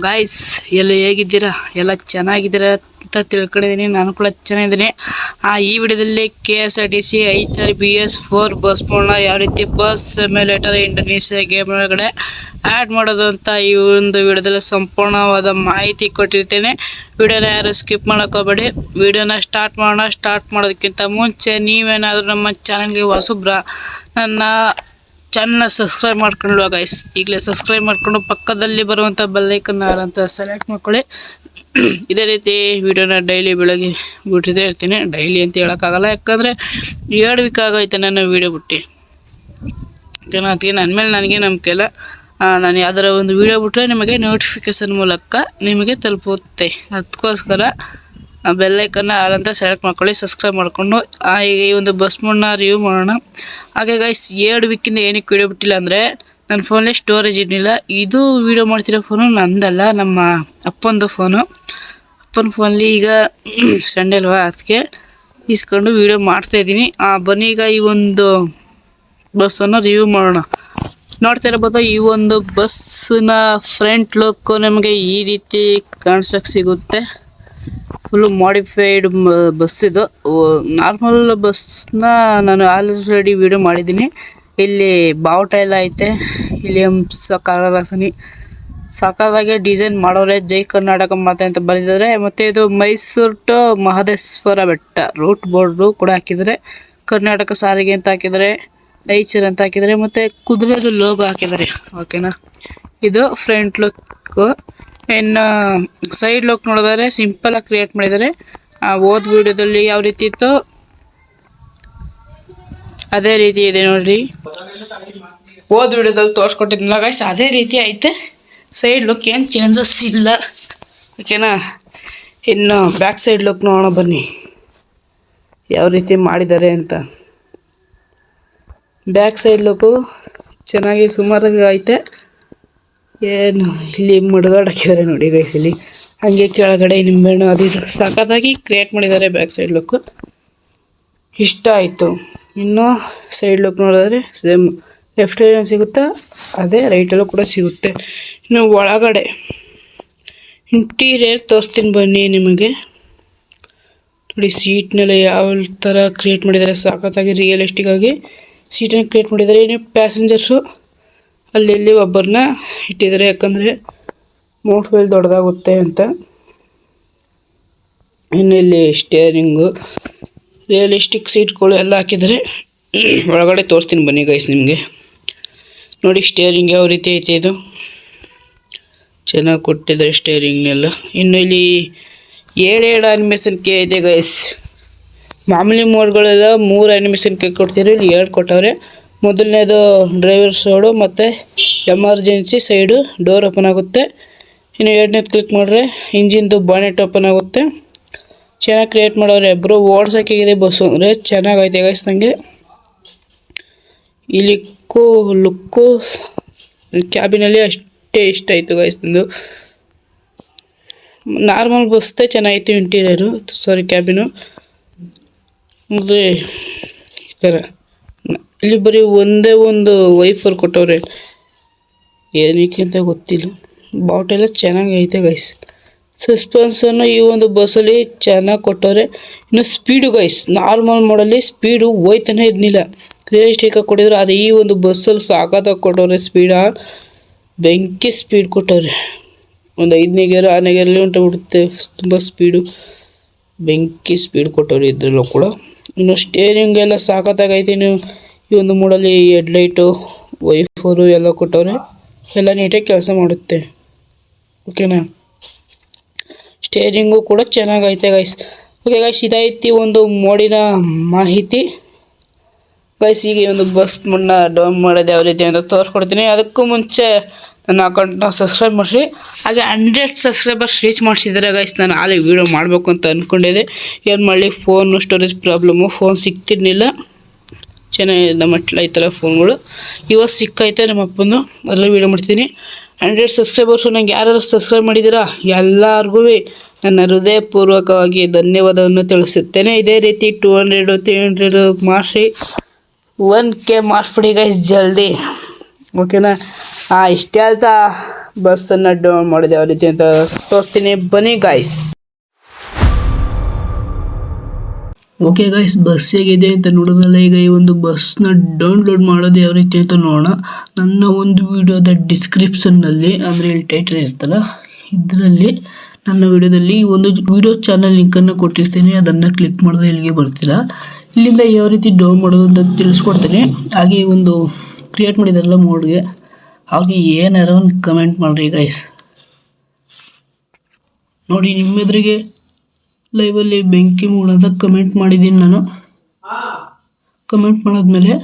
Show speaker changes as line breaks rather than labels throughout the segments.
Guys ಎಲ್ಲ ಹೇಗಿದ್ದೀರಾ? ಎಲ್ಲ ಚೆನ್ನಾಗಿದ್ದೀರಾ ಅಂತ ತಿಳ್ಕೊಂಡಿದ್ದೀನಿ. ನಾನು ಕೂಡ ಚೆನ್ನಾಗಿದ್ದೀನಿ. ಈ ವಿಡಿಯೋದಲ್ಲಿ KSRTC HRBS4 ಬಸ್ ಪೂರ್ಣ ಯಾವ ರೀತಿ ಬಸ್ ಸಿಮ್ಯುಲೇಟರ್ ಇಂಡೋನೇಷ್ಯಾ ಗೇಮ್ ಒಳಗಡೆ ಆ್ಯಡ್ ಮಾಡೋದು ಅಂತ ಈ ಒಂದು ವಿಡಿಯೋದಲ್ಲಿ ಸಂಪೂರ್ಣವಾದ ಮಾಹಿತಿ ಕೊಟ್ಟಿರ್ತೇನೆ. ವಿಡಿಯೋನ ಯಾರು ಸ್ಕಿಪ್ ಮಾಡೋಕ್ಕೋಗ್ಬೇಡಿ. ವಿಡಿಯೋನ ಸ್ಟಾರ್ಟ್ ಮಾಡೋಣ. ಸ್ಟಾರ್ಟ್ ಮಾಡೋದಕ್ಕಿಂತ ಮುಂಚೆ ನೀವೇನಾದರೂ ನಮ್ಮ ಚಾನಲ್ಗೆ ಹೊಸಬ್ರ, ನನ್ನ ಚಾನಲ್ನ ಸಬ್ಸ್ಕ್ರೈಬ್ ಮಾಡ್ಕೊಳ್ಳುವ ಗೈಸ್. ಈಗಲೇ ಸಬ್ಸ್ಕ್ರೈಬ್ ಮಾಡಿಕೊಂಡು ಪಕ್ಕದಲ್ಲಿ ಬರುವಂಥ ಬೆಲ್ಲೈಕನ್ ಅಂತ ಸೆಲೆಕ್ಟ್ ಮಾಡ್ಕೊಳ್ಳಿ. ಇದೇ ರೀತಿ ವಿಡಿಯೋನ ಡೈಲಿ ಬೆಳಗ್ಗೆ ಬಿಟ್ಟಿದ್ದೇ ಇರ್ತೀನಿ. ಡೈಲಿ ಅಂತ ಹೇಳೋಕ್ಕಾಗಲ್ಲ, ಯಾಕಂದರೆ 2 ವೀಕ್ ಆಗೈತೆ ನಾನು ವಿಡಿಯೋ ಬಿಟ್ಟು. ಅದಕ್ಕೆ ನನ್ನ ಮೇಲೆ ನನಗೆ ನಂಬಿಕೆ ಇಲ್ಲ. ನಾನು ಯಾವ್ದಾರ ಒಂದು ವಿಡಿಯೋ ಬಿಟ್ಟರೆ ನಿಮಗೆ ನೋಟಿಫಿಕೇಷನ್ ಮೂಲಕ ನಿಮಗೆ ತಲುಪುತ್ತೆ. ಅದಕ್ಕೋಸ್ಕರ ಬೆಲ್ಲೈಕನ್ನ ಅಂತ ಸೆಲೆಕ್ಟ್ ಮಾಡ್ಕೊಳ್ಳಿ, ಸಬ್ಸ್ಕ್ರೈಬ್ ಮಾಡಿಕೊಂಡು ಈಗ ಈ ಒಂದು ಬಸ್ ಮೋಡ್ನ ರಿವ್ಯೂ ಮಾಡೋಣ. ಹಾಗೆ ಗೈಸ್ 2 ವೀಕಿಂದ ಏನಕ್ಕೆ ವಿಡಿಯೋ ಬಿಟ್ಟಿಲ್ಲ ಅಂದರೆ ನನ್ನ ಫೋನಲ್ಲಿ ಸ್ಟೋರೇಜ್ ಇರಲಿಲ್ಲ. ಇದು ವಿಡಿಯೋ ಮಾಡ್ತಿರೋ ಫೋನು ನಂದಲ್ಲ, ನಮ್ಮ ಅಪ್ಪಂದು ಫೋನು. ಅಪ್ಪನ ಫೋನಲ್ಲಿ ಈಗ ಸಂಡೇ ಅಲ್ವಾ, ಅದಕ್ಕೆ ಇಸ್ಕೊಂಡು ವಿಡಿಯೋ ಮಾಡ್ತಾಯಿದ್ದೀನಿ. ಬನ್ನಿ ಈಗ ಈ ಒಂದು ಬಸ್ಸನ್ನು ರಿವ್ಯೂ ಮಾಡೋಣ. ನೋಡ್ತಾ ಇರ್ಬೋದು, ಈ ಒಂದು ಬಸ್ಸಿನ ಫ್ರಂಟ್ ಲುಕ್ಕು ನಮಗೆ ಈ ರೀತಿ ಕಾಣಿಸೋಕ್ಕೆ ಸಿಗುತ್ತೆ. ಫುಲ್ಲು ಮಾಡಿಫೈಡ್ ಬಸ್ ಇದು. ನಾರ್ಮಲ್ ಬಸ್ನ ನಾನು ಆಲ್ರೆಡಿ ವಿಡಿಯೋ ಮಾಡಿದ್ದೀನಿ. ಇಲ್ಲಿ ಬಾವುಟ ಎಲ್ಲ ಐತೆ, ಇಲ್ಲಿ ಕಲರಸನಿ ಸಕ್ಕದಾಗೆ ಡಿಸೈನ್ ಮಾಡೋರೆ. ಜೈ ಕರ್ನಾಟಕ ಮಾತೆ ಅಂತ ಬರೆದಿದ್ದಾರೆ. ಮತ್ತು ಇದು ಮೈಸೂರು ಟು ಮಹದೇಶ್ವರ ಬೆಟ್ಟ ರೂಟ್ ಬೋರ್ಡು ಕೂಡ ಹಾಕಿದ್ದಾರೆ. ಕರ್ನಾಟಕ ಸಾರಿಗೆ ಅಂತ ಹಾಕಿದ್ದಾರೆ, ಐಚರ್ ಅಂತ ಹಾಕಿದ್ದಾರೆ, ಮತ್ತು ಕುದುರೆದು ಲೋಗೋ ಹಾಕಿದ್ದಾರೆ. ಓಕೆನಾ, ಇದು ಫ್ರಂಟ್ ಲುಕ್ಕು. ಇನ್ನು ಸೈಡ್ ಲುಕ್ ನೋಡಿದರೆ ಸಿಂಪಲಾಗಿ ಕ್ರಿಯೇಟ್ ಮಾಡಿದ್ದಾರೆ. ಓದ್ ವಿಡಿಯೋದಲ್ಲಿ ಯಾವ ರೀತಿ ಇತ್ತು ಅದೇ ರೀತಿ ಇದೆ ನೋಡ್ರಿ. ಓದ್ ವಿಡಿಯೋದಲ್ಲಿ ತೋರಿಸ್ಕೊಟ್ಟಿದ್ನಲ್ಲ ಗೈಸ್, ಅದೇ ರೀತಿ ಐತೆ. ಸೈಡ್ ಲುಕ್ ಏನು ಚೇಂಜಸ್ ಇಲ್ಲ. ಓಕೆನಾ, ಇನ್ನು ಬ್ಯಾಕ್ ಸೈಡ್ ಲುಕ್ ನೋಡೋಣ ಬನ್ನಿ ಯಾವ ರೀತಿ ಮಾಡಿದ್ದಾರೆ ಅಂತ. ಬ್ಯಾಕ್ ಸೈಡ್ ಲುಕ್ಕು ಚೆನ್ನಾಗಿ ಸುಮಾರಾಗಿ ಐತೆ. ಏನು ಇಲ್ಲಿ ಮುಡುಗಾಡು ಹಾಕಿದ್ದಾರೆ ನೋಡಿ ಗೈಸ್, ಇಲ್ಲಿ ಹಾಗೆ ಕೆಳಗಡೆ ನಿಂಬೆಹಣ್ಣು ಅದು ಇದು ಸಖತ್ತಾಗಿ ಕ್ರಿಯೇಟ್ ಮಾಡಿದ್ದಾರೆ. ಬ್ಯಾಕ್ ಸೈಡ್ ಲುಕ್ಕು ಇಷ್ಟ ಆಯಿತು. ಇನ್ನು ಸೈಡ್ ಲುಕ್ ನೋಡಿದ್ರೆ ಸೇಮ್ ಲೆಫ್ಟ್ ಏನು ಸಿಗುತ್ತಾ ಅದೇ ರೈಟಲ್ಲೂ ಕೂಡ ಸಿಗುತ್ತೆ. ಇನ್ನು ಒಳಗಡೆ ಇಂಟೀರಿಯರ್ ತೋರಿಸ್ತೀನಿ ಬನ್ನಿ ನಿಮಗೆ. ನೋಡಿ ಸೀಟ್ನೆಲ್ಲ ಯಾವ ಥರ ಕ್ರಿಯೇಟ್ ಮಾಡಿದ್ದಾರೆ, ಸಖತ್ತಾಗಿ ರಿಯಲಿಸ್ಟಿಕ್ ಆಗಿ ಸೀಟನ್ನು ಕ್ರಿಯೇಟ್ ಮಾಡಿದ್ದಾರೆ. ಇನ್ನು ಪ್ಯಾಸೆಂಜರ್ಸು ಅಲ್ಲಿ ಒಬ್ಬರನ್ನ ಇಟ್ಟಿದ್ದಾರೆ, ಯಾಕಂದರೆ ಮೋಟ್ ವೀಲ್ ದೊಡ್ಡದಾಗುತ್ತೆ ಅಂತ. ಇನ್ನು ಇಲ್ಲಿ ಸ್ಟೇರಿಂಗು ರಿಯಲಿಸ್ಟಿಕ್ ಸೀಟ್ಗಳು ಎಲ್ಲ ಹಾಕಿದ್ದಾರೆ. ಒಳಗಡೆ ತೋರಿಸ್ತೀನಿ ಬನ್ನಿ ಗೈಸ್ ನಿಮಗೆ. ನೋಡಿ ಸ್ಟೇರಿಂಗ್ ಯಾವ ರೀತಿ ಐತೆ, ಇದು ಚೆನ್ನಾಗಿ ಕೊಟ್ಟಿದ್ದಾರೆ ಸ್ಟೇರಿಂಗ್ನೆಲ್ಲ. ಇನ್ನು ಇಲ್ಲಿ 7 ಅನಿಮೇಷನ್ ಕೆ ಇದೆ ಗೈಸ್. ಮಾಮೂಲಿ ಮೋಡ್ಗಳೆಲ್ಲ 3 ಅನಿಮೇಷನ್ ಕೆ ಕೊಡ್ತಿದ್ರು, ಇಲ್ಲಿ 2 ಕೊಟ್ಟವ್ರೆ. ಮೊದಲನೇದು ಡ್ರೈವರ್ ಸೈಡು ಮತ್ತು ಎಮರ್ಜೆನ್ಸಿ ಸೈಡು ಡೋರ್ ಓಪನ್ ಆಗುತ್ತೆ. ಇನ್ನು 2ನೇದು ಕ್ಲಿಕ್ ಮಾಡಿದ್ರೆ ಇಂಜಿನ್ದು ಬಾನೆಟ್ ಓಪನ್ ಆಗುತ್ತೆ. ಚೆನ್ನಾಗಿ ಕ್ರಿಯೇಟ್ ಮಾಡೋರೆ. ಬ್ರೋ ಓಡ್ಸೋಕ್ಕಾಗಿದೆ ಬಸ್ಸು ಅಂದರೆ ಚೆನ್ನಾಗೈತೆ ಗೈಸ್. ನನಗೆ ಈ ಲುಕ್ಕು ಕ್ಯಾಬಿನಲ್ಲಿ ಅಷ್ಟೇ ಇಷ್ಟ ಆಯಿತು ಗೈಸ್. ನಂದು ನಾರ್ಮಲ್ ಬಸ್ಸೇ ಚೆನ್ನಾಗಿತ್ತು ಇಂಟೀರಿಯರು, ಕ್ಯಾಬಿನು. ಅಂದರೆ ಈ ಥರ ಇಲ್ಲಿ ಬರೀ ಒಂದೇ ಒಂದು ವೈಫರ್ ಕೊಟ್ಟವ್ರೆ, ಏನಕ್ಕೆ ಅಂತ ಗೊತ್ತಿಲ್ಲ. ಬಾಟೆಲ್ಲ ಚೆನ್ನಾಗೈತೆ ಗೈಸ್. ಸಸ್ಪೆನ್ಸನ್ನು ಈ ಒಂದು ಬಸ್ಸಲ್ಲಿ ಚೆನ್ನಾಗಿ ಕೊಟ್ಟವ್ರೆ. ಇನ್ನು ಸ್ಪೀಡು ಗೈಸ್, ನಾರ್ಮಲ್ ಮೋಡಲ್ಲಿ ಸ್ಪೀಡು ಹೋಯ್ತಾನೆ ಇರಲಿಲ್ಲ, ರಿಯಲಿಸ್ಟಿಕಾಗಿ ಕೊಟ್ಟಿದ್ರು. ಅದು ಈ ಒಂದು ಬಸ್ಸಲ್ಲಿ ಸಾಕಾಗಿ ಕೊಟ್ಟವ್ರೆ. ಬೆಂಕಿ ಸ್ಪೀಡ್ ಕೊಟ್ಟವ್ರೆ. ಒಂದು 5ನೇ ಗೇರು 6ನೇ ಗೇರಲ್ಲಿ ಹೊಂಟೋಗ್ಬಿಡುತ್ತೆ, ತುಂಬ ಸ್ಪೀಡು, ಬೆಂಕಿ ಸ್ಪೀಡ್ ಕೊಟ್ಟವ್ರೆ ಇದ್ರಲ್ಲೂ ಕೂಡ. ಇನ್ನು ಸ್ಟೇರಿಂಗ್ ಎಲ್ಲ ಸಾಕಾಗೈತೆ. ಇನ್ನು ಈ ಒಂದು ಮೋಡಲ್ಲಿ ಹೆಡ್ಲೈಟು ವೈಫರು ಎಲ್ಲ ಕೊಟ್ಟವ್ರೆ, ಎಲ್ಲ ನೀಟಾಗಿ ಕೆಲಸ ಮಾಡುತ್ತೆ. ಓಕೆನಾ, ಸ್ಟೇರಿಂಗು ಕೂಡ ಚೆನ್ನಾಗೈತೆ ಗೈಸ್. ಓಕೆ ಗೈಸ್, ಇದೈತಿ ಒಂದು ಮೋಡಿನ ಮಾಹಿತಿ ಗೈಸ್. ಈಗ ಈ ಒಂದು ಬಸ್ ಮೋಡ್ನ ಡೌನ್ ಮಾಡೋದು ಯಾವ ರೀತಿ ಅಂತ ತೋರಿಸ್ಕೊಡ್ತೀನಿ. ಅದಕ್ಕೂ ಮುಂಚೆ ನನ್ನ ಅಕೌಂಟ್ನ ಸಬ್ಸ್ಕ್ರೈಬ್ ಮಾಡಿಸಿ. ಹಾಗೆ 100 ಸಬ್ಸ್ಕ್ರೈಬರ್ಸ್ ರೀಚ್ ಮಾಡಿಸಿದ್ದಾರೆ ಗೈಸ್. ನಾನು ಆಲೇ ವೀಡಿಯೋ ಮಾಡಬೇಕು ಅಂತ ಅಂದ್ಕೊಂಡಿದ್ದೆ. ಏನು ಮಾಡಲಿ, ಫೋನು ಸ್ಟೋರೇಜ್ ಪ್ರಾಬ್ಲಮ್ಮು, ಫೋನ್ ಸಿಗ್ತಿರ್ಲಿಲ್ಲ. ಚೆನ್ನಾಗಿದೆ ಮಟ್ಲ ಈ ಥರ ಫೋನ್ಗಳು. ಇವತ್ತು ಸಿಕ್ಕೈತೆ ನಮ್ಮ ಅಪ್ಪಂದು, ಅದರಲ್ಲಿ ವೀಡಿಯೋ ಮಾಡ್ತೀನಿ. 100 ಸಬ್ಸ್ಕ್ರೈಬರ್ಸು ನಂಗೆ ಯಾರು ಸಬ್ಸ್ಕ್ರೈಬ್ ಮಾಡಿದ್ದೀರಾ ಎಲ್ಲರಿಗೂ ನನ್ನ ಹೃದಯಪೂರ್ವಕವಾಗಿ ಧನ್ಯವಾದವನ್ನು ತಿಳಿಸುತ್ತೇನೆ. ಇದೇ ರೀತಿ 200 300 ಮಾಡಿಸಿ 1K ಮಾಡಿಸ್ಬಿಡಿ ಗೈಸ್ ಜಲ್ದಿ. ಓಕೆನಾ, ಇಷ್ಟೇ ಹೇಳ್ತಾ ಬಸ್ಸನ್ನು ಡೌನ್ ಮಾಡಿದೆ ಯಾವ ರೀತಿ ಅಂತ ತೋರಿಸ್ತೀನಿ ಬನ್ನಿ ಗಾಯ್ಸ್. ಓಕೆ ಗಾಯ್ಸ್, ಬಸ್ ಹೇಗಿದೆ ಅಂತ ನೋಡೋದಲ್ಲ. ಈಗ ಈ ಒಂದು ಬಸ್ನ ಡೌನ್ಲೋಡ್ ಮಾಡೋದು ಯಾವ ರೀತಿ ಅಂತ ನೋಡೋಣ. ನನ್ನ ಒಂದು ವಿಡಿಯೋದ ಡಿಸ್ಕ್ರಿಪ್ಷನ್ನಲ್ಲಿ ಅಂದರೆ ಇಲ್ಲಿ ಟೈಟಲ್ ಇರ್ತಲ್ಲ ಇದರಲ್ಲಿ ನನ್ನ ವಿಡಿಯೋದಲ್ಲಿ ಈ ಒಂದು ವಿಡಿಯೋ ಚಾನಲ್ ಲಿಂಕನ್ನು ಕೊಟ್ಟಿರ್ತೀನಿ. ಅದನ್ನು ಕ್ಲಿಕ್ ಮಾಡಿದ್ರೆ ಇಲ್ಲಿಗೆ ಬರ್ತೀರಾ. ಇಲ್ಲಿಂದ ಯಾವ ರೀತಿ ಡೌನ್ ಮಾಡೋದು ಅಂತ ತಿಳಿಸ್ಕೊಡ್ತೀನಿ. ಹಾಗೆ ಈ ಒಂದು ಕ್ರಿಯೇಟ್ ಮಾಡಿದಾರಲ್ಲ ಮೋಡ್ಗೆ ಹಾಗೆ ಏನಾರ ಒಂದು ಕಮೆಂಟ್ ಮಾಡಿರಿ ಗೈಸ್. ನೋಡಿ ನಿಮ್ಮ ಎದುರಿಗೆ ಲೈವಲ್ಲಿ ಬೆಂಕಿ ಮೂಡ್ ಅಂತ ಕಮೆಂಟ್ ಮಾಡಿದ್ದೀನಿ ನಾನು. ಕಮೆಂಟ್ ಮಾಡಿದ್ಮೇಲೆ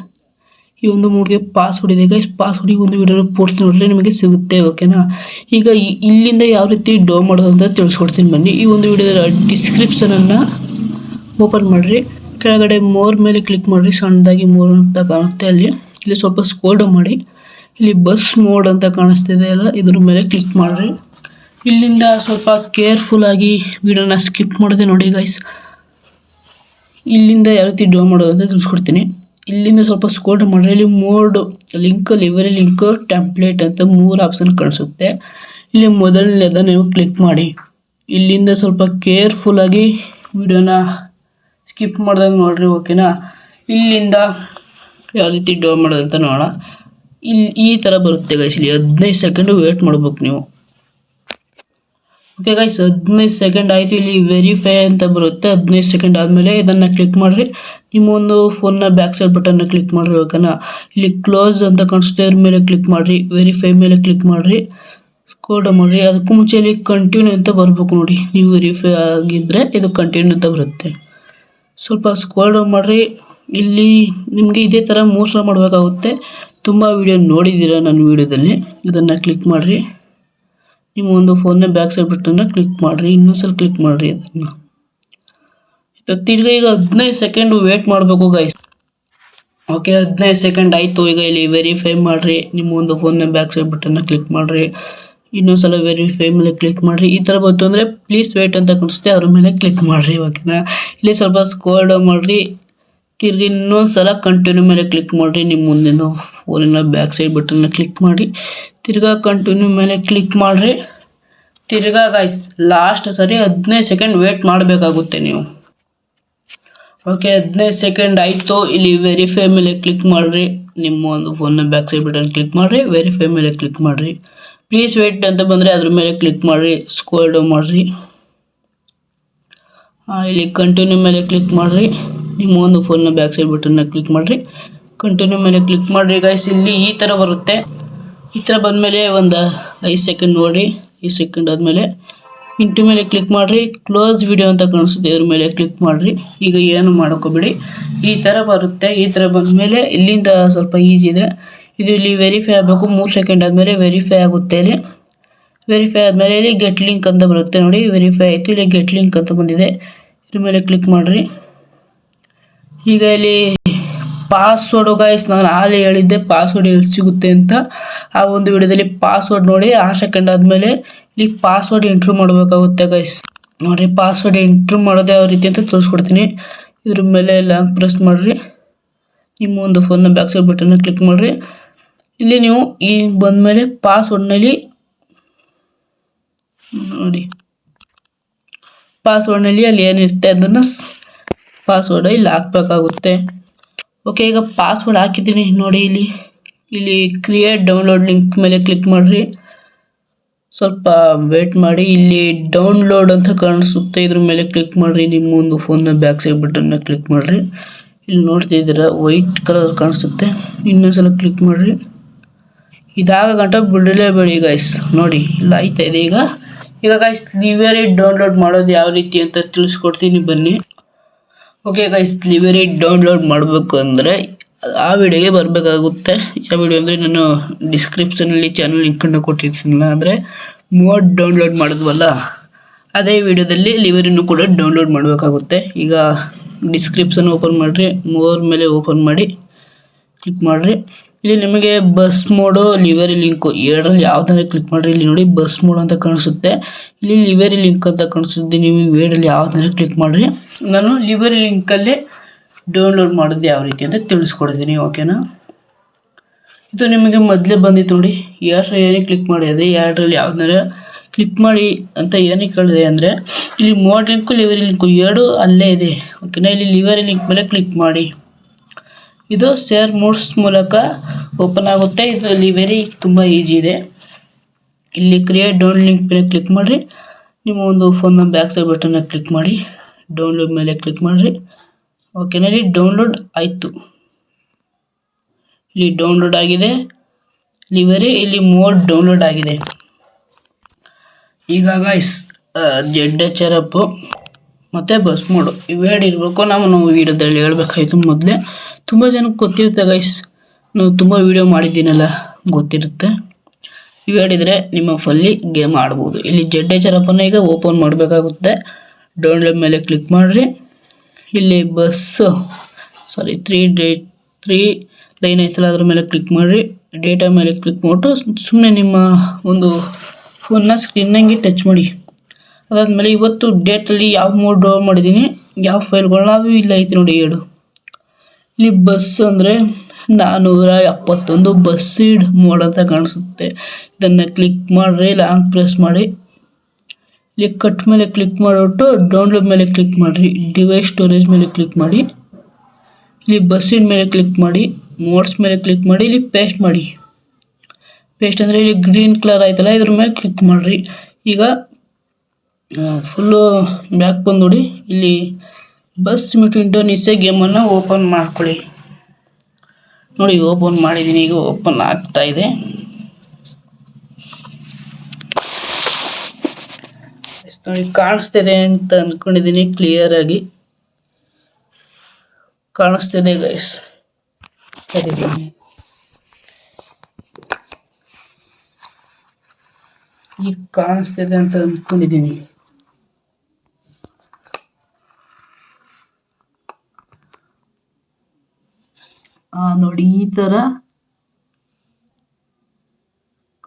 ಈ ಒಂದು ಮೂಡ್ಗೆ ಪಾಸ್ವರ್ಡ್ ಇದೆ ಗೈಸ್. ಪಾಸ್ವರ್ಡ್ ಈ ಒಂದು ವಿಡಿಯೋ ಪೋಸ್ಟ್ ನೋಡಿದ್ರೆ ನಿಮಗೆ ಸಿಗುತ್ತೆ. ಓಕೆನಾ. ಈಗ ಇಲ್ಲಿಂದ ಯಾವ ರೀತಿ ಡೌನ್ ಮಾಡೋದು ಅಂತ ತಿಳಿಸ್ಕೊಡ್ತೀನಿ ಬನ್ನಿ. ಈ ಒಂದು ವಿಡಿಯೋದ ಡಿಸ್ಕ್ರಿಪ್ಷನನ್ನು ಓಪನ್ ಮಾಡಿರಿ. ಕೆಳಗಡೆ ಮೋರ್ ಮೇಲೆ ಕ್ಲಿಕ್ ಮಾಡಿರಿ. ಸಣ್ಣದಾಗಿ ಮೋರ್ ಅಂತ ಕಾಣುತ್ತೆ ಇಲ್ಲಿ ಸ್ವಲ್ಪ ಸ್ಕ್ರೋಲ್ ಡೌನ್ ಮಾಡಿ. ಇಲ್ಲಿ ಬಸ್ ಮೋಡ್ ಅಂತ ಕಾಣಿಸ್ತಿದೆ ಅಲ್ಲ, ಇದ್ರ ಮೇಲೆ ಕ್ಲಿಕ್ ಮಾಡಿರಿ. ಇಲ್ಲಿಂದ ಸ್ವಲ್ಪ ಕೇರ್ಫುಲ್ ಆಗಿ ವಿಡಿಯೋನ ಸ್ಕಿಪ್ ಮಾಡಿದೆ ನೋಡಿ ಗೈಸ್. ಇಲ್ಲಿಂದ ಯಾವ ರೀತಿ ಡೌನ್ ಮಾಡೋದು ಅಂತ ತಿಳಿಸ್ಕೊಡ್ತೀನಿ. ಇಲ್ಲಿಂದ ಸ್ವಲ್ಪ ಸ್ಕ್ರೋಲ್ ಡೌನ್ ಮಾಡಿರಿ. ಇಲ್ಲಿ mode link, livery link, template ಅಂತ 3 ಆಪ್ಷನ್ ಕಾಣಿಸುತ್ತೆ. ಇಲ್ಲಿ ಮೊದಲನೇದ ನೀವು ಕ್ಲಿಕ್ ಮಾಡಿ. ಇಲ್ಲಿಂದ ಸ್ವಲ್ಪ ಕೇರ್ಫುಲ್ ಆಗಿ ವಿಡಿಯೋನ ಸ್ಕಿಪ್ ಮಾಡ್ದಂಗೆ ನೋಡ್ರಿ. ಓಕೆನಾ. ಇಲ್ಲಿಂದ ಯಾವ ರೀತಿ ಡೌನ್ ಮಾಡೋದು ಅಂತ ನೋಡೋಣ. ಈ ಥರ ಬರುತ್ತೆ ಗೈಸ್. ಇಲ್ಲಿ 15 ಸೆಕೆಂಡು ವೇಟ್ ಮಾಡ್ಬೇಕು ನೀವು. ಓಕೆ ಗೈಸ್, 15 ಸೆಕೆಂಡ್ ಆಯಿತು. ಇಲ್ಲಿ ವೆರಿಫೈ ಅಂತ ಬರುತ್ತೆ. 15 ಸೆಕೆಂಡ್ ಆದಮೇಲೆ ಇದನ್ನು ಕ್ಲಿಕ್ ಮಾಡಿರಿ. ನಿಮ್ಮ ಒಂದು ಫೋನ್ನ ಬ್ಯಾಕ್ ಸೈಡ್ ಬಟನ್ನ ಕ್ಲಿಕ್ ಮಾಡಿರಿ. ಓಕೆನಾ. ಇಲ್ಲಿ ಕ್ಲೋಸ್ ಅಂತ ಕಾಣಿಸುತ್ತೆ, ಅದ್ರ ಮೇಲೆ ಕ್ಲಿಕ್ ಮಾಡಿರಿ. ವೆರಿಫೈ ಮೇಲೆ ಕ್ಲಿಕ್ ಮಾಡಿರಿ. ಸ್ಕ್ರೋಲ್ ಡೌನ್ ಮಾಡಿರಿ. ಅದಕ್ಕೂ ಮುಂಚೆ ಇಲ್ಲಿ ಕಂಟಿನ್ಯೂ ಅಂತ ಬರಬೇಕು ನೋಡಿ. ನೀವು ವೆರಿಫೈ ಆಗಿದ್ದರೆ ಇದು ಕಂಟಿನ್ಯೂ ಅಂತ ಬರುತ್ತೆ. ಸ್ವಲ್ಪ ಸ್ಕ್ರೋಲ್ ಡೌನ್ ಮಾಡಿರಿ. ಇಲ್ಲಿ ನಿಮಗೆ ಇದೇ ಥರ 3 ಸಲ ಮಾಡಬೇಕಾಗುತ್ತೆ. ತುಂಬ ವಿಡಿಯೋ ನೋಡಿದ್ದೀರಾ ನನ್ನ ವಿಡಿಯೋದಲ್ಲಿ. ಇದನ್ನು ಕ್ಲಿಕ್ ಮಾಡಿರಿ. ನಿಮ್ಮ ಒಂದು ಫೋನ್ನ ಬ್ಯಾಕ್ ಸೈಡ್ ಬಟನ್ನ ಕ್ಲಿಕ್ ಮಾಡಿರಿ. ಇನ್ನೊಂದ್ಸಲ ಕ್ಲಿಕ್ ಮಾಡಿರಿ. ಅದನ್ನು ತಿರ್ಗಿ ಈಗ 15 ಸೆಕೆಂಡು ವೇಟ್ ಮಾಡಬೇಕು ಗೈಸ್. ಓಕೆ, 15 ಸೆಕೆಂಡ್ ಆಯಿತು. ಈಗ ಇಲ್ಲಿ ವೆರಿಫೈ ಮಾಡಿರಿ. ನಿಮ್ಮ ಒಂದು ಫೋನ್ನ ಬ್ಯಾಕ್ ಸೈಡ್ ಬಟನ್ನ ಕ್ಲಿಕ್ ಮಾಡಿರಿ. ಇನ್ನೊಂದ್ಸಲ ವೆರಿಫೈ ಮೇಲೆ ಕ್ಲಿಕ್ ಮಾಡಿರಿ. ಈ ಥರ ಬಂತು ಅಂದರೆ ಪ್ಲೀಸ್ ವೇಟ್ ಅಂತ ಕಾಣಿಸುತ್ತೆ, ಅದ್ರ ಮೇಲೆ ಕ್ಲಿಕ್ ಮಾಡಿರಿ. ಓಕೆನಾ. ಇಲ್ಲಿ ಸ್ವಲ್ಪ ಸ್ಕ್ರೋಲ್ ಡೌನ್ ಮಾಡಿರಿ. ತಿರ್ಗಿ ಇನ್ನೊಂದ್ಸಲ ಕಂಟಿನ್ಯೂ ಮೇಲೆ ಕ್ಲಿಕ್ ಮಾಡಿರಿ. ನಿಮ್ಮ ಮುಂದಿನ ಫೋನಿನ ಬ್ಯಾಕ್ ಸೈಡ್ ಬಟನ್ನ ಕ್ಲಿಕ್ ಮಾಡಿ ತಿರ್ಗಾ ಕಂಟಿನ್ಯೂ ಮೇಲೆ ಕ್ಲಿಕ್ ಮಾಡಿರಿ. ತಿರ್ಗಾ ಗೈಸ್ ಲಾಸ್ಟ್ ಸರಿ 15 ಸೆಕೆಂಡ್ ವೇಟ್ ಮಾಡಬೇಕಾಗುತ್ತೆ ನೀವು. ಓಕೆ, 15 ಸೆಕೆಂಡ್ ಆಯಿತು. ಇಲ್ಲಿ ವೆರಿಫೈ ಮೇಲೆ ಕ್ಲಿಕ್ ಮಾಡಿರಿ. ನಿಮ್ಮ ಒಂದು ಫೋನ್ನ ಬ್ಯಾಕ್ ಸೈಡ್ ಬಟನ್ ಕ್ಲಿಕ್ ಮಾಡಿರಿ. ವೆರಿಫೈ ಮೇಲೆ ಕ್ಲಿಕ್ ಮಾಡಿರಿ. ಪ್ಲೀಸ್ ವೇಟ್ ಅಂತ ಬಂದರೆ ಅದ್ರ ಮೇಲೆ ಕ್ಲಿಕ್ ಮಾಡಿರಿ. ಸ್ಕ್ರೋಲ್ ಡೌನ್ ಮಾಡಿರಿ. ಇಲ್ಲಿ ಕಂಟಿನ್ಯೂ ಮೇಲೆ ಕ್ಲಿಕ್ ಮಾಡಿರಿ. ನಿಮ್ಮ ಒಂದು ಫೋನ್ನ ಬ್ಯಾಕ್ ಸೈಡ್ ಬಟನ್ನ ಕ್ಲಿಕ್ ಮಾಡಿರಿ. ಕಂಟಿನ್ಯೂ ಮೇಲೆ ಕ್ಲಿಕ್ ಮಾಡಿರಿ ಗೈಸ್. ಇಲ್ಲಿ ಈ ಥರ ಬರುತ್ತೆ. ಈ ಥರ ಬಂದಮೇಲೆ ಒಂದು 5 ಸೆಕೆಂಡ್ ನೋಡಿ. 5 ಸೆಕೆಂಡ್ ಆದಮೇಲೆ ಇಂಟು ಮೇಲೆ ಕ್ಲಿಕ್ ಮಾಡಿರಿ. ಕ್ಲೋಸ್ ವಿಡಿಯೋ ಅಂತ ಕಾಣಿಸುತ್ತೆ, ಇದ್ರ ಮೇಲೆ ಕ್ಲಿಕ್ ಮಾಡಿರಿ. ಈಗ ಏನು ಮಾಡ್ಕೋಬೇಡಿ, ಈ ಥರ ಬರುತ್ತೆ. ಈ ಥರ ಬಂದಮೇಲೆ ಇಲ್ಲಿಂದ ಸ್ವಲ್ಪ ಈಜಿ ಇದೆ. ಇದು ಇಲ್ಲಿ ವೆರಿಫೈ ಆಗಬೇಕು. 3 ಸೆಕೆಂಡ್ ಆದಮೇಲೆ ವೆರಿಫೈ ಆಗುತ್ತೆ. ಇಲ್ಲಿ ವೆರಿಫೈ ಆದಮೇಲೆ ಇಲ್ಲಿ ಗೆಟ್ ಲಿಂಕ್ ಅಂತ ಬರುತ್ತೆ ನೋಡಿ. ವೆರಿಫೈ ಆಯಿತು. ಇಲ್ಲಿ ಗೆಟ್ ಲಿಂಕ್ ಅಂತ ಬಂದಿದೆ, ಇದ್ರ ಮೇಲೆ ಕ್ಲಿಕ್ ಮಾಡಿರಿ. ಈಗ ಇಲ್ಲಿ ಪಾಸ್ವರ್ಡು ಗೈಸ್, ನಾನು ಆಗಲೇ ಹೇಳಿದ್ದೆ ಪಾಸ್ವರ್ಡ್ ಎಲ್ಲಿ ಸಿಗುತ್ತೆ ಅಂತ. ಆ ಒಂದು ವಿಡಿಯೋದಲ್ಲಿ ಪಾಸ್ವರ್ಡ್ ನೋಡಿ. 6 ಸೆಕೆಂಡ್ ಆದಮೇಲೆ ಇಲ್ಲಿ ಪಾಸ್ವರ್ಡ್ ಎಂಟ್ರಿ ಮಾಡಬೇಕಾಗುತ್ತೆ ಗೈಸ್. ನೋಡಿ ಪಾಸ್ವರ್ಡ್ ಎಂಟ್ರಿ ಮಾಡೋದು ಯಾವ ರೀತಿ ಅಂತ ತೋರಿಸ್ಕೊಡ್ತೀನಿ. ಇದ್ರ ಮೇಲೆ ಲಾಂಗ್ ಪ್ರೆಸ್ ಮಾಡಿರಿ. ನಿಮ್ಮ ಒಂದು ಫೋನ್ನ ಬ್ಯಾಕ್ ಸೈಡ್ ಬಟನ್ನ ಕ್ಲಿಕ್ ಮಾಡಿರಿ. ಇಲ್ಲಿ ನೀವು ಈ ಬಂದಮೇಲೆ ಪಾಸ್ವರ್ಡ್ನಲ್ಲಿ ನೋಡಿ, ಪಾಸ್ವರ್ಡ್ನಲ್ಲಿ ಅಲ್ಲಿ ಏನಿರುತ್ತೆ ಅದನ್ನು ಪಾಸ್ವರ್ಡ್ ಇಲ್ಲಿ ಹಾಕಬೇಕಾಗುತ್ತೆ. ಓಕೆ, ಈಗ ಪಾಸ್ವರ್ಡ್ ಹಾಕಿದ್ದೀನಿ ನೋಡಿ. ಇಲ್ಲಿ ಕ್ರಿಯೇಟ್ ಡೌನ್ಲೋಡ್ ಲಿಂಕ್ ಮೇಲೆ ಕ್ಲಿಕ್ ಮಾಡಿರಿ. ಸ್ವಲ್ಪ ವೇಟ್ ಮಾಡಿ. ಇಲ್ಲಿ ಡೌನ್ಲೋಡ್ ಅಂತ ಕಾಣಿಸುತ್ತೆ, ಇದ್ರ ಮೇಲೆ ಕ್ಲಿಕ್ ಮಾಡಿರಿ. ನಿಮ್ಮ ಒಂದು ಫೋನ್ನ ಬ್ಯಾಕ್ ಸೈಡ್ ಬಟನ್ನ ಕ್ಲಿಕ್ ಮಾಡಿರಿ. ಇಲ್ಲಿ ನೋಡ್ತಿದ್ದೀರಾ ವೈಟ್ ಕಲರ್ ಕಾಣಿಸುತ್ತೆ, ಇನ್ನೊಂದ್ಸಲ ಕ್ಲಿಕ್ ಮಾಡಿರಿ. ಇದಾಗ ಗಂಟ ಬಿಡಲೇಬೇಡಿ ಗೈಸ್. ನೋಡಿ ಇಲ್ಲ ಆಯ್ತಾ ಇದೆ. ಈಗ ಗೈಸ್ ಲಿವರಿ ಡೌನ್ಲೋಡ್ ಮಾಡೋದು ಯಾವ ರೀತಿ ಅಂತ ತಿಳಿಸ್ಕೊಡ್ತೀನಿ ಬನ್ನಿ. ಓಕೆ ಗೈಸ್, ಲಿವರಿ ಡೌನ್ಲೋಡ್ ಮಾಡಬೇಕು ಅಂದರೆ ಆ ವಿಡಿಯೋಗೆ ಬರಬೇಕಾಗುತ್ತೆ. ಯಾವ ವಿಡಿಯೋ ಅಂದರೆ ನಾನು ಡಿಸ್ಕ್ರಿಪ್ಷನಲ್ಲಿ ಚಾನಲ್ ಲಿಂಕನ್ನು ಕೊಟ್ಟಿರ್ತೀನಲ್ಲ, ಅಂದರೆ ಮೋಡ್ ಡೌನ್ಲೋಡ್ ಮಾಡಿದ್ವಲ್ಲ ಅದೇ ವಿಡಿಯೋದಲ್ಲಿ ಲಿವರಿನೂ ಕೂಡ ಡೌನ್ಲೋಡ್ ಮಾಡಬೇಕಾಗುತ್ತೆ. ಈಗ ಡಿಸ್ಕ್ರಿಪ್ಷನ್ ಓಪನ್ ಮಾಡಿರಿ. ಮೋರ್ ಮೇಲೆ ಓಪನ್ ಮಾಡಿ ಕ್ಲಿಕ್ ಮಾಡಿರಿ. ಇಲ್ಲಿ ನಿಮಗೆ ಬಸ್ ಮೋಡು, ಲಿವರಿ ಲಿಂಕು ಎರಡರಲ್ಲಿ ಯಾವುದಾದ್ರು ಕ್ಲಿಕ್ ಮಾಡಿರಿ. ಇಲ್ಲಿ ನೋಡಿ ಬಸ್ ಮೋಡ್ ಅಂತ ಕಾಣಿಸುತ್ತೆ, ಇಲ್ಲಿ ಲಿವರಿ ಲಿಂಕ್ ಅಂತ ಕಾಣಿಸುತ್ತೆ. ನೀವು ಎರಡರಲ್ಲಿ ಯಾವುದಾದ್ರು ಕ್ಲಿಕ್ ಮಾಡಿರಿ. ನಾನು ಲಿವರಿ ಲಿಂಕಲ್ಲೇ ಡೌನ್ಲೋಡ್ ಮಾಡೋದು ಯಾವ ರೀತಿ ಅಂತ ತಿಳಿಸ್ಕೊಡ್ತೀನಿ. ಓಕೆನಾ. ಇದು ನಿಮಗೆ ಮೊದಲೇ ಬಂದಿತ್ತು ನೋಡಿ. ಏನಕ್ಕೆ ಕ್ಲಿಕ್ ಮಾಡಿ ಅಂದರೆ ಎರಡರಲ್ಲಿ ಯಾವ್ದಾರ ಕ್ಲಿಕ್ ಮಾಡಿ ಅಂತ ಏನಕ್ಕೆ ಹೇಳಿದೆ ಅಂದರೆ ಇಲ್ಲಿ ಮೋಡ್ ಲಿಂಕು ಲಿವರಿ ಲಿಂಕು ಎರಡು ಅಲ್ಲೇ ಇದೆ ಓಕೆನಾ. ಇಲ್ಲಿ ಲಿವರಿ ಲಿಂಕ್ ಮೇಲೆ ಕ್ಲಿಕ್ ಮಾಡಿ. ಇದು ಶೇರ್ ಮೋಡ್ಸ್ ಮೂಲಕ ಓಪನ್ ಆಗುತ್ತೆ. ಇದು ಲಿವರಿ ತುಂಬ ಈಜಿ ಇದೆ. ಇಲ್ಲಿ ಕ್ರಿಯೇಟ್ ಡೌನ್ಲೋಡ್ ಲಿಂಕ್ ಮೇಲೆ ಕ್ಲಿಕ್ ಮಾಡಿರಿ. ನಿಮ್ಮ ಒಂದು ಫೋನ್ನ ಬ್ಯಾಕ್ ಸೈಡ್ ಬಟನ್ನ ಕ್ಲಿಕ್ ಮಾಡಿ ಡೌನ್ಲೋಡ್ ಮೇಲೆ ಕ್ಲಿಕ್ ಮಾಡಿರಿ ಓಕೆನಾ. ಇಲ್ಲಿ ಡೌನ್ಲೋಡ್ ಆಯಿತು. ಇಲ್ಲಿ ಡೌನ್ಲೋಡ್ ಆಗಿದೆ ಲಿವರಿ. ಇಲ್ಲಿ ಮೋಡ್ ಡೌನ್ಲೋಡ್ ಆಗಿದೆ. ಈಗ ಗೈಸ್ ZHRF ಮತ್ತು ಬಸ್ ಮೋಡು ಇವೆರಡು ಇರಬೇಕು. ನಾವು ವೀಡಿಯೋದಲ್ಲಿ ಹೇಳ್ಬೇಕಾಯ್ತು. ಮೊದಲೇ ತುಂಬ ಜನಕ್ಕೆ ಗೊತ್ತಿರುತ್ತೆ ಗೈಸ್, ನಾವು ತುಂಬ ವೀಡಿಯೋ ಮಾಡಿದ್ದೀನಲ್ಲ ಗೊತ್ತಿರುತ್ತೆ. ಇವೆರಡಿದ್ರೆ ನಿಮ್ಮ ಫಲ್ಲಿ ಗೇಮ್ ಆಡ್ಬೋದು. ಇಲ್ಲಿ ZHRF ಈಗ ಓಪನ್ ಮಾಡಬೇಕಾಗುತ್ತೆ. ಡೌನ್ಲೋಡ್ ಮೇಲೆ ಕ್ಲಿಕ್ ಮಾಡಿರಿ. ಇಲ್ಲಿ ತ್ರೀ ಲೈನ್ ಐತಲ್ಲ ಅದ್ರ ಮೇಲೆ ಕ್ಲಿಕ್ ಮಾಡಿರಿ. ಡೇಟಾ ಮೇಲೆ ಕ್ಲಿಕ್ ಮಾಡಿಬಿಟ್ಟು ಸುಮ್ಮನೆ ನಿಮ್ಮ ಒಂದು ಫೋನ್ನ ಸ್ಕ್ರೀನ್ನಂಗೆ ಟಚ್ ಮಾಡಿ. ಅದಾದಮೇಲೆ ಇವತ್ತು ಡೇಟಲ್ಲಿ ಯಾವ ಮೋಡ್ ಡೌನ್ ಮಾಡಿದ್ದೀನಿ, ಯಾವ ಫೈಲ್ಗಳನ್ನ ಅವು ಇಲ್ಲ ಐತಿ ನೋಡಿ ಎರಡು. ಇಲ್ಲಿ ಬಸ್ ಅಂದರೆ 471 ಬಸ್ ಸೀಡ್ ಮೋಡ್ ಅಂತ ಕಾಣಿಸುತ್ತೆ. ಇದನ್ನು ಕ್ಲಿಕ್ ಮಾಡಿರಿ, ಲಾಂಗ್ ಪ್ರೆಸ್ ಮಾಡಿ. ಇಲ್ಲಿ ಕಟ್ ಮೇಲೆ ಕ್ಲಿಕ್ ಮಾಡಿಬಿಟ್ಟು ಡೌನ್ಲೋಡ್ ಮೇಲೆ ಕ್ಲಿಕ್ ಮಾಡಿರಿ. ಡಿವೈಸ್ ಸ್ಟೋರೇಜ್ ಮೇಲೆ ಕ್ಲಿಕ್ ಮಾಡಿ. ಇಲ್ಲಿ ಬಸ್ ಸೀಡ್ ಮೇಲೆ ಕ್ಲಿಕ್ ಮಾಡಿ, ಮೋಡ್ಸ್ ಮೇಲೆ ಕ್ಲಿಕ್ ಮಾಡಿ. ಇಲ್ಲಿ ಪೇಸ್ಟ್ ಮಾಡಿ. ಪೇಸ್ಟ್ ಅಂದರೆ ಇಲ್ಲಿ ಗ್ರೀನ್ ಕಲರ್ ಆಯ್ತಲ್ಲ ಇದ್ರ ಮೇಲೆ ಕ್ಲಿಕ್ ಮಾಡಿರಿ. ಈಗ ಫುಲ್ಲು ಬ್ಯಾಕ್ ಬಂದು ನೋಡಿ. ಇಲ್ಲಿ ಬಸ್ ಸಿಮಿಟ್ ಇಂಡೋನೇಷ್ಯಾ ಗೇಮನ್ನು ಓಪನ್ ಮಾಡ್ಕೊಳ್ಳಿ. ನೋಡಿ ಓಪನ್ ಮಾಡಿದ್ದೀನಿ. ಈಗ ಓಪನ್ ಆಗ್ತಾ ಇದೆ. ನೋಡಿ ಕಾಣಿಸ್ತಿದೆ ಅಂತ ಅಂದ್ಕೊಂಡಿದ್ದೀನಿ. ಕ್ಲಿಯರ್ ಆಗಿ ಕಾಣಿಸ್ತಿದೆ ಗೈಸ್. ಈಗ ಕಾಣಿಸ್ತಿದೆ ಅಂತ ಅಂದ್ಕೊಂಡಿದ್ದೀನಿ. ನೋಡಿ ಈ ಥರ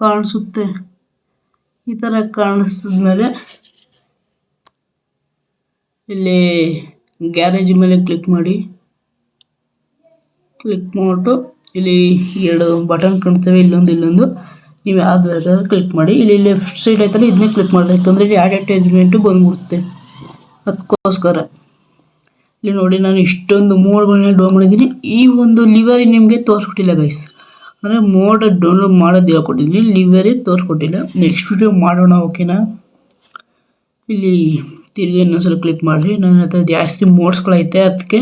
ಕಾಣಿಸುತ್ತೆ. ಈ ಥರ ಕಾಣಿಸಿದ್ಮೇಲೆ ಇಲ್ಲಿ ಗ್ಯಾರೇಜ್ ಮೇಲೆ ಕ್ಲಿಕ್ ಮಾಡಿ. ಕ್ಲಿಕ್ ಮಾಡಿಬಿಟ್ಟು ಇಲ್ಲಿ ಎರಡು ಬಟನ್ ಕಾಣ್ತವೆ, ಇಲ್ಲೊಂದು. ನೀವು ಯಾವ್ದು ಬೇಕಾದ್ರೆ ಕ್ಲಿಕ್ ಮಾಡಿ. ಇಲ್ಲಿ ಲೆಫ್ಟ್ ಸೈಡ್ ಆಯ್ತಲ್ಲ ಇದನ್ನೇ ಕ್ಲಿಕ್ ಮಾಡಿ, ಯಾಕಂದರೆ ಇಲ್ಲಿ ಅಡ್ವರ್ಟೈಸ್ಮೆಂಟು ಬಂದ್ಬಿಡುತ್ತೆ. ಅದಕ್ಕೋಸ್ಕರ ಇಲ್ಲಿ ನೋಡಿ ನಾನು ಇಷ್ಟೊಂದು ಮೋಡ್ಗಳನ್ನ ಡೌನ್ ಮಾಡಿದ್ದೀನಿ. ಈ ಒಂದು ಲಿವರಿ ನಿಮಗೆ ತೋರಿಸ್ಕೊಟ್ಟಿಲ್ಲ ಗೈಸ್, ಅಂದರೆ ಮೋಡ್ ಡೌನ್ಲೋಡ್ ಮಾಡೋದು ಹೇಳ್ಕೊಟ್ಟಿದ್ದೀನಿ, ಲಿವರಿ ತೋರಿಸ್ಕೊಟ್ಟಿಲ್ಲ. ನೆಕ್ಸ್ಟ್ ವಿಡಿಯೋ ಮಾಡೋಣ ಓಕೆನಾ. ಇಲ್ಲಿ ತಿರುಗಿ ಇನ್ನೊಂದ್ಸಲ ಕ್ಲಿಕ್ ಮಾಡಿ. ನನ್ನ ಹತ್ರ ಜಾಸ್ತಿ ಮೋಡ್ಸ್ಗಳೈತೆ, ಅದಕ್ಕೆ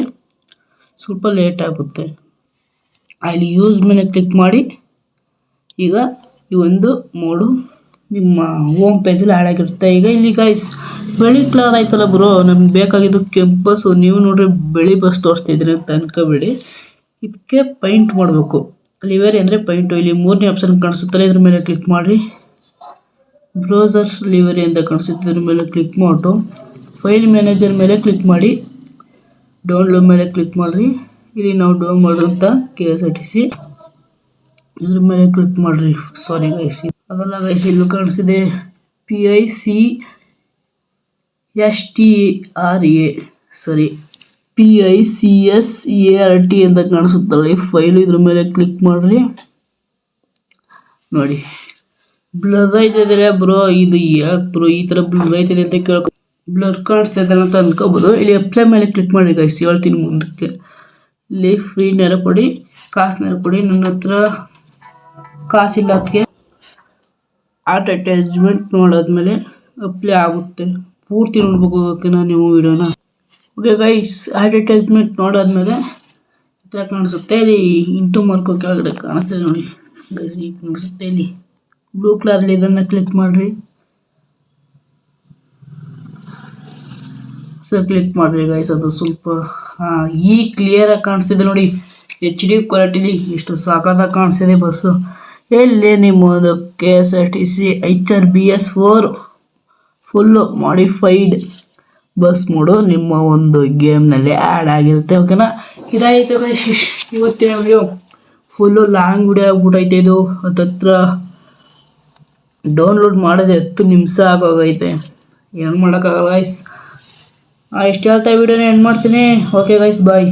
ಸ್ವಲ್ಪ ಲೇಟ್ ಆಗುತ್ತೆ. ಅಲ್ಲಿ ಯೂಸ್ ಮೇಲೆ ಕ್ಲಿಕ್ ಮಾಡಿ. ಈಗ ಈ ಒಂದು ಮೋಡು ನಿಮ್ಮ ಹೋಮ್ ಪೇಜಲ್ಲಿ ಆ್ಯಡ್ ಆಗಿರುತ್ತೆ. ಈಗ ಇಲ್ಲಿ ಗೈಸ್ ಬೆಳಿ ಕಲರ್ ಆಯ್ತಲ್ಲ ಬ್ರೋ, ನಮ್ಗೆ ಬೇಕಾಗಿದ್ದು ಕೆಂಪು ಬಸ್ಸು. ನೀವು ನೋಡ್ರಿ ಬೆಳಿ ಬಸ್ ತೋರಿಸ್ತಿದ್ದೀರಿ ಅಂತ ಅನ್ಕೋಬೇಡಿ. ಇದಕ್ಕೆ ಪೈಂಟ್ ಮಾಡಬೇಕು. ಲಿವರಿ ಅಂದರೆ ಪೈಂಟು. ಇಲ್ಲಿ 3ನೇ ಆಪ್ಷನ್ ಕಾಣಿಸುತ್ತಲ್ಲ ಇದ್ರ ಮೇಲೆ ಕ್ಲಿಕ್ ಮಾಡಿ. ಬ್ರೌಸರ್ ಲಿವರಿ ಅಂತ ಕಾಣಿಸುತ್ತೆ, ಇದ್ರ ಮೇಲೆ ಕ್ಲಿಕ್ ಮಾಡಿಬಿಟ್ಟು ಫೈಲ್ ಮ್ಯಾನೇಜರ್ ಮೇಲೆ ಕ್ಲಿಕ್ ಮಾಡಿ. ಡೌನ್ಲೋಡ್ ಮೇಲೆ ಕ್ಲಿಕ್ ಮಾಡಿರಿ. ಇಲ್ಲಿ ನಾವು ಡೌನ್ ಮಾಡುವಂಥ KSRTC ಇದ್ರ ಮೇಲೆ ಕ್ಲಿಕ್ ಮಾಡಿರಿ. ಸಾರಿ ಗೈಸ್, ಅದೆಲ್ಲ ಗೈಸ್ ಇಲ್ಲೂ ಕಾಣಿಸಿದೆ. PICSART ಅಂತ ಕಾಣಿಸುತ್ತಲ್ಲ ಈ ಫೈಲು. ಇದ್ರ ಮೇಲೆ ಕ್ಲಿಕ್ ಮಾಡಿರಿ. ನೋಡಿ ಬ್ಲರ್ ಆಯ್ತಿದೆ ಬ್ರೋ, ಇದು ಯಾಕೆ ಬ್ರೋ ಈ ಥರ ಬ್ಲರ್ ಆಯ್ತಿದೆ ಅಂತ ಬ್ಲರ್ ಕಾಣಿಸ್ತಾ ಇದ್ದಾರೆ ಅಂತ ಅಂದ್ಕೋಬೋದು. ಇಲ್ಲಿ ಅಪ್ಲೈ ಮೇಲೆ ಕ್ಲಿಕ್ ಮಾಡಿ ಗೈಸ್, ಹೇಳ್ತೀನಿ ಮುಂದಕ್ಕೆ. ಇಲ್ಲಿ ಫ್ರೀ ನೇರ ಕೊಡಿ, ಕಾಸು ನೇರ ಕೊಡಿ. ನನ್ನ ಹತ್ರ ಕಾಸಿಲ್ಲ, ಅದಕ್ಕೆ ಅಡ್ವರ್ಟೈಸ್ಮೆಂಟ್ ನೋಡಾದ್ಮೇಲೆ ಅಪ್ಲೈ ಆಗುತ್ತೆ. ಪೂರ್ತಿ ನೋಡ್ಬೇಕು ಓಕೆನಾ ನೀವು ವಿಡಿಯೋನ. ಓಕೆ ಗೈಸ್, ಅಡ್ವರ್ಟೈಸ್ಮೆಂಟ್ ನೋಡಾದ್ಮೇಲೆ ಈ ಥರ ಕಾಣಿಸುತ್ತೆ. ಇಲ್ಲಿ ಇಂಟು ಮಾರ್ಕು ಕೆಳಗಡೆ ಕಾಣಿಸ್ತಿದೆ ನೋಡಿ ಗೈಸ್, ಈಗ ಕಾಣಿಸುತ್ತೆ. ಇಲ್ಲಿ ಬ್ಲೂ ಕಲರಲ್ಲಿ ಇದನ್ನು ಕ್ಲಿಕ್ ಮಾಡಿರಿ. ಕ್ಲಿಕ್ ಮಾಡಿರಿ ಗೈಸ್. ಅದು ಸ್ವಲ್ಪ ಈ ಕ್ಲಿಯರಾಗಿ ಕಾಣಿಸ್ತಿದೆ ನೋಡಿ. HD ಕ್ವಾಲಿಟಿಲಿ ಎಷ್ಟು ಸಾಕಾಗಿ ಕಾಣಿಸ್ತಿದೆ ಬಸ್ಸು. ಎಲ್ಲಿ ನಿಮ್ಮದು KSRTC HRBS4 full modified bus mode ನಿಮ್ಮ ಒಂದು ಗೇಮ್ನಲ್ಲಿ ಆ್ಯಡ್ ಆಗಿರುತ್ತೆ ಓಕೆನಾ. ಇದಾಯಿತು ಗೈಸ್ ಇವತ್ತಿನ ವಿಡಿಯೋ. ಫುಲ್ಲು ಲಾಂಗ್ ವಿಡಿಯೋ ಆಗ್ಬಿಟ್ಟೈತೆ ಇದು. ಹತ್ತತ್ರ ಡೌನ್ಲೋಡ್ ಮಾಡೋದು 10 ನಿಮಿಷ ಆಗೋಗೈತೆ. ಏನು ಮಾಡೋಕ್ಕಾಗಲ್ಲ ಗೈಸ್. ಇಷ್ಟು ಹೇಳ್ತಾ ವಿಡಿಯೋನ ಎಂಡ್ ಮಾಡ್ತೀನಿ. ಓಕೆ ಗೈಸ್, ಬಾಯ್.